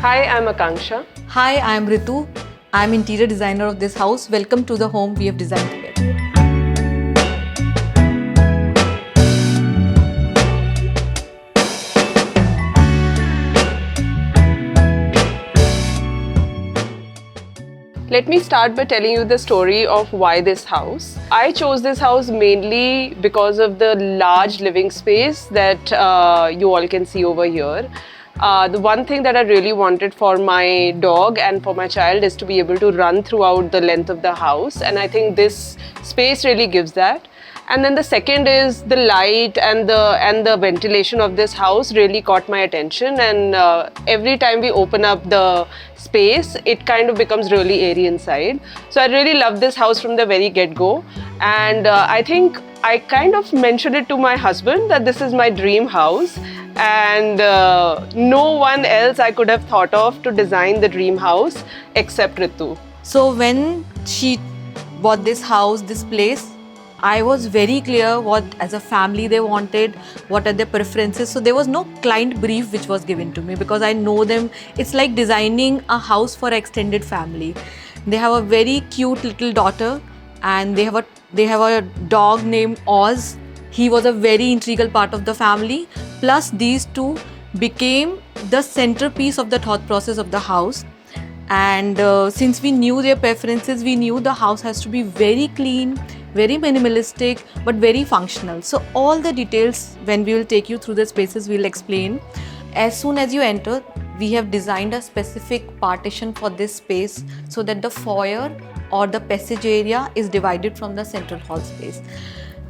Hi, I'm Akanksha. Hi, I'm Ritu. I'm interior designer of this house. Welcome to the home we have designed together. Let me start by telling you the story of why this house. I chose this house mainly because of the large living space that you all can see over here. The one thing that I really wanted for my dog and for my child is to be able to run throughout the length of the house, and I think this space really gives that. And then the second is the light and the ventilation of this house really caught my attention, and every time we open up the space it kind of becomes really airy inside. So I really love this house from the very get-go, and I think I kind of mentioned it to my husband that this is my dream house, and no one else I could have thought of to design the dream house except Ritu. So when she bought this house, this place, I was very clear what as a family they wanted, what are their preferences. So there was no client brief which was given to me because I know them. It's like designing a house for extended family. They have a very cute little daughter and they have a dog named Oz. He was a very integral part of the family. Plus these two became the centerpiece of the thought process of the house. And since we knew their preferences, we knew the house has to be very clean, very minimalistic, but very functional. So all the details, when we will take you through the spaces, we'll explain. As soon as you enter, we have designed a specific partition for this space so that the foyer or the passage area is divided from the central hall space.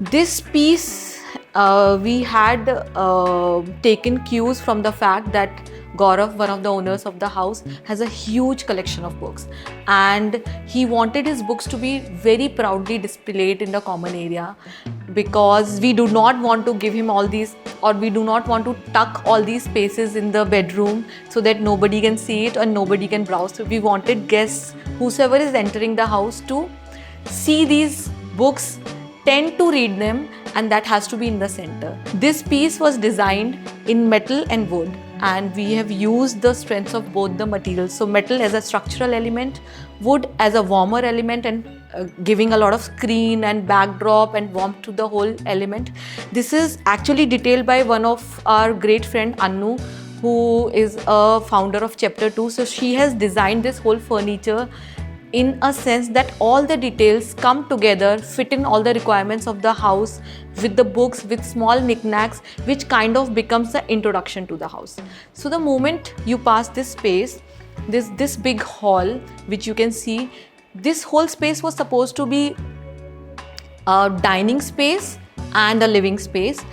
This piece, we had taken cues from the fact that Gaurav, one of the owners of the house, has a huge collection of books, and he wanted his books to be very proudly displayed in the common area because we do not want to give him all these, or we do not want to tuck all these spaces in the bedroom so that nobody can see it or nobody can browse. So we wanted guests, whosoever is entering the house, to see these books, tend to read them, and that has to be in the center. This piece was designed in metal and wood, and we have used the strengths of both the materials. So metal as a structural element, wood as a warmer element, and giving a lot of screen and backdrop and warmth to the whole element. This is actually detailed by one of our great friend Annu, who is a founder of Chapter 2. So she has designed this whole furniture in a sense that all the details come together, fit in all the requirements of the house, with the books, with small knickknacks, which kind of becomes the introduction to the house. So the moment you pass this space, this big hall, which you can see, this whole space was supposed to be a dining space and a living space.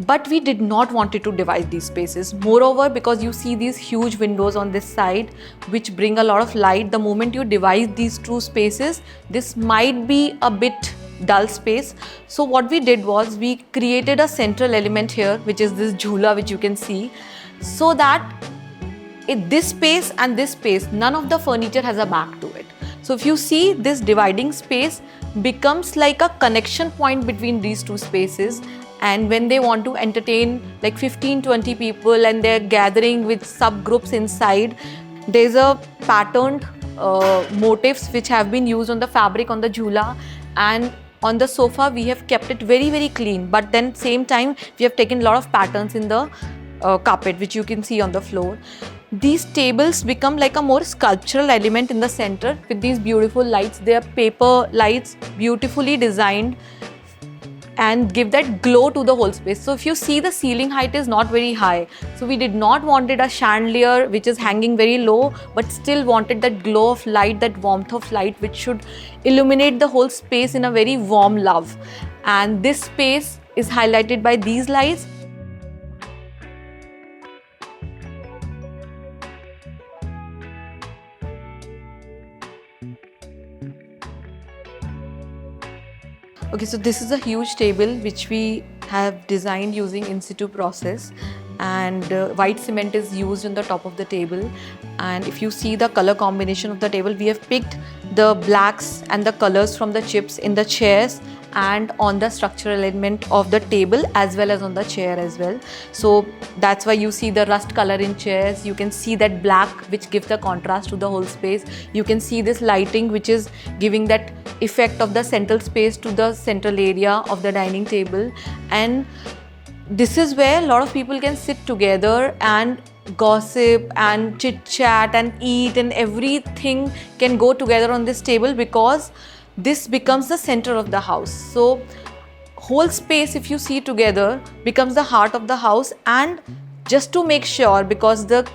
But we did not want it to divide these spaces. Moreover, because you see these huge windows on this side which bring a lot of light, the moment you divide these two spaces, this might be a bit dull space. So what we did was we created a central element here, which is this jhula which you can see, so that in this space and this space, none of the furniture has a back to it. So if you see, this dividing space becomes like a connection point between these two spaces. And when they want to entertain like 15-20 people and they're gathering with subgroups inside, there's a patterned motifs which have been used on the fabric on the jhula, and on the sofa we have kept it very, very clean, but then same time we have taken a lot of patterns in the carpet which you can see on the floor. These tables become like a more sculptural element in the center with these beautiful lights. They are paper lights, beautifully designed, and give that glow to the whole space. So if you see, the ceiling height is not very high. So we did not wanted a chandelier which is hanging very low, but still wanted that glow of light, that warmth of light, which should illuminate the whole space in a very warm love. And this space is highlighted by these lights. Okay, so this is a huge table which we have designed using in situ process, and white cement is used on the top of the table. And if you see the color combination of the table, we have picked the blacks and the colors from the chips in the chairs and on the structural element of the table as well as on the chair as well. So that's why you see the rust color in chairs. You can see that black which gives the contrast to the whole space. You can see this lighting which is giving that effect of the central space to the central area of the dining table. And this is where a lot of people can sit together and gossip and chit chat and eat, and everything can go together on this table because this becomes the center of the house. So whole space, if you see together, becomes the heart of the house. And just to make sure, because the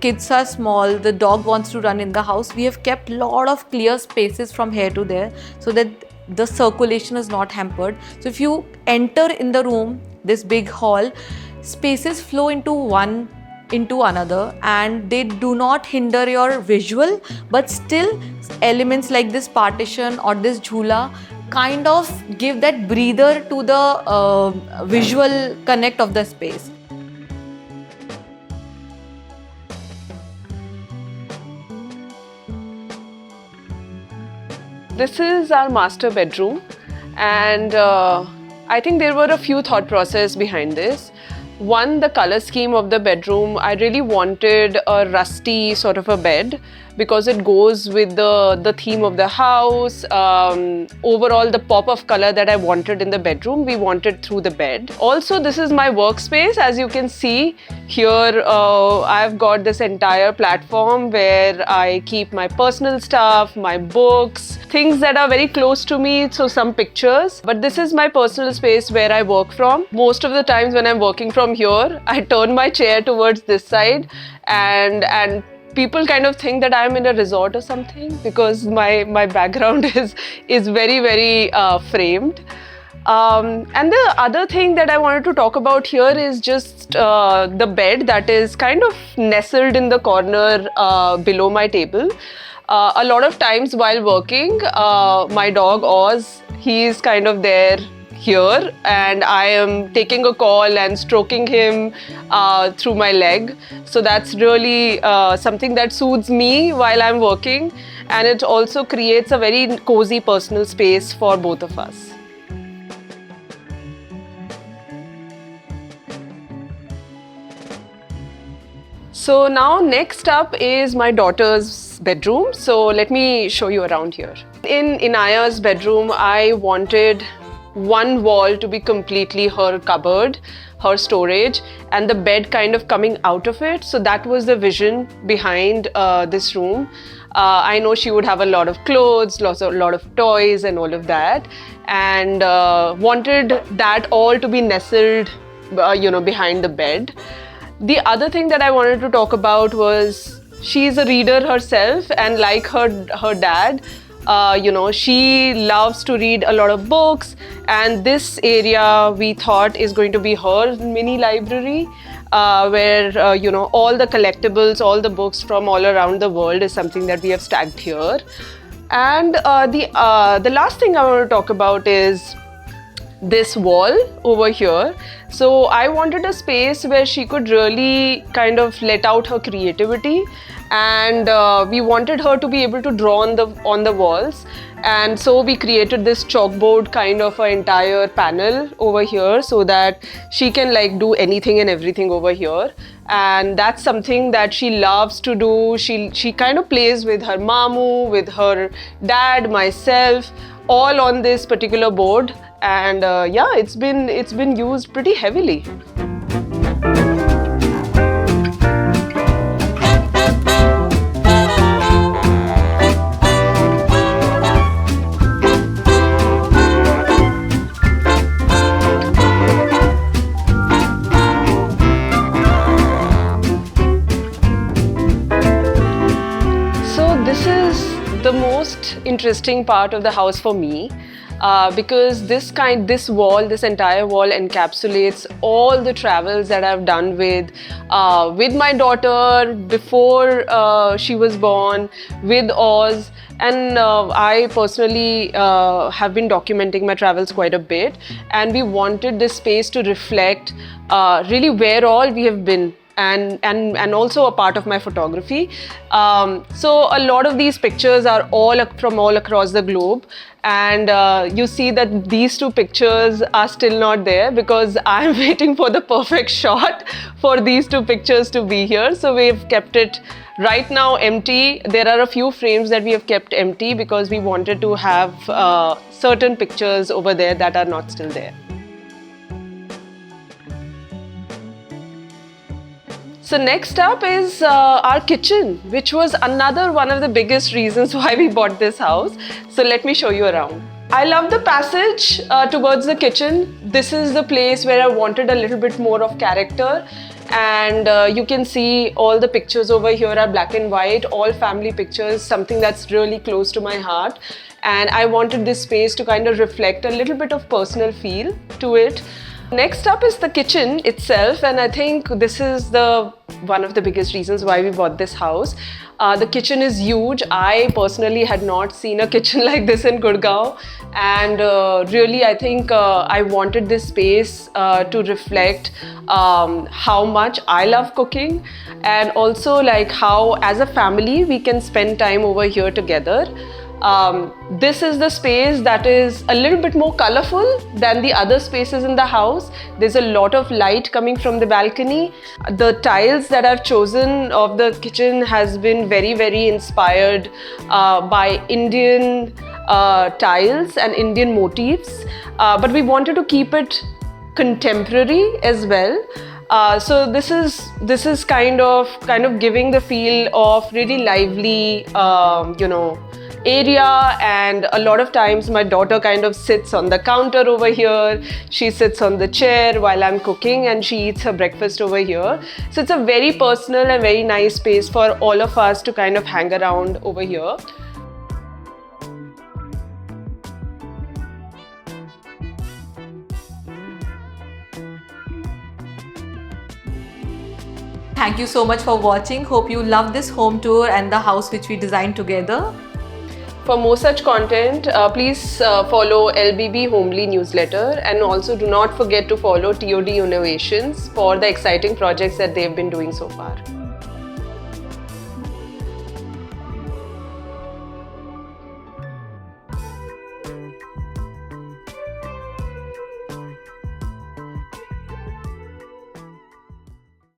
kids are small, the dog wants to run in the house, we have kept lot of clear spaces from here to there so that the circulation is not hampered. So if you enter in the room, this big hall, spaces flow into another and they do not hinder your visual, but still elements like this partition or this jhula kind of give that breather to the visual connect of the space. This is our master bedroom, and I think there were a few thought process behind this. One, the color scheme of the bedroom. I really wanted a rusty sort of a bed because it goes with the theme of the house. Overall, the pop of color that I wanted in the bedroom, we wanted through the bed. Also, this is my workspace. As you can see here, I've got this entire platform where I keep my personal stuff, my books, things that are very close to me, so some pictures. But this is my personal space where I work from. Most of the times when I'm working from here, I turn my chair towards this side, and people kind of think that I'm in a resort or something because my background is very, very framed. And the other thing that I wanted to talk about here is just the bed that is kind of nestled in the corner below my table. A lot of times while working, my dog Oz, he's kind of there here, and I am taking a call and stroking him through my leg. So that's really something that soothes me while I'm working, and it also creates a very cozy personal space for both of us. So now next up is my daughter's bedroom. So let me show you around here. In Inaya's bedroom, I wanted one wall to be completely her cupboard, her storage, and the bed kind of coming out of it. So that was the vision behind this room. I know she would have a lot of clothes, a lot of toys and all of that, and wanted that all to be nestled behind the bed. The other thing that I wanted to talk about was she's a reader herself, and like her dad, she loves to read a lot of books, and this area we thought is going to be her mini library, where all the collectibles, all the books from all around the world is something that we have stacked here. And the last thing I want to talk about is this wall over here. So I wanted a space where she could really kind of let out her creativity, and we wanted her to be able to draw on the walls, and so we created this chalkboard kind of an entire panel over here so that she can like do anything and everything over here. And that's something that she loves to do. She kind of plays with her mamu, with her dad, myself, all on this particular board. And it's been used pretty heavily. So this is the most interesting part of the house for me. Because this entire wall encapsulates all the travels that I've done with my daughter before she was born, with Oz, and I personally have been documenting my travels quite a bit, and we wanted this space to reflect really where all we have been and also a part of my photography. So a lot of these pictures are from all across the globe, and you see that these two pictures are still not there because I'm waiting for the perfect shot for these two pictures to be here. So we've kept it right now empty. There are a few frames that we have kept empty because we wanted to have certain pictures over there that are not still there. So next up is our kitchen, which was another one of the biggest reasons why we bought this house. So let me show you around. I love the passage towards the kitchen. This is the place where I wanted a little bit more of character, and you can see all the pictures over here are black and white, all family pictures, something that's really close to my heart. And I wanted this space to kind of reflect a little bit of personal feel to it. Next up is the kitchen itself, and I think this is one of the biggest reasons why we bought this house. The kitchen is huge. I personally had not seen a kitchen like this in Gurugram, and really I think I wanted this space to reflect how much I love cooking, and also like how as a family we can spend time over here together. This is the space that is a little bit more colorful than the other spaces in the house. There's a lot of light coming from the balcony. The tiles that I've chosen of the kitchen has been very, very inspired by Indian tiles and Indian motifs, but we wanted to keep it contemporary as well. So this is kind of giving the feel of really lively, area. And a lot of times my daughter kind of sits on the counter over here. She sits on the chair while I'm cooking, and she eats her breakfast over here. So it's a very personal and very nice space for all of us to kind of hang around over here. Thank you so much for watching. Hope you love this home tour and the house which we designed together. For more such content, please follow LBB Homely newsletter, and also do not forget to follow TOD Innovations for the exciting projects that they've been doing so far.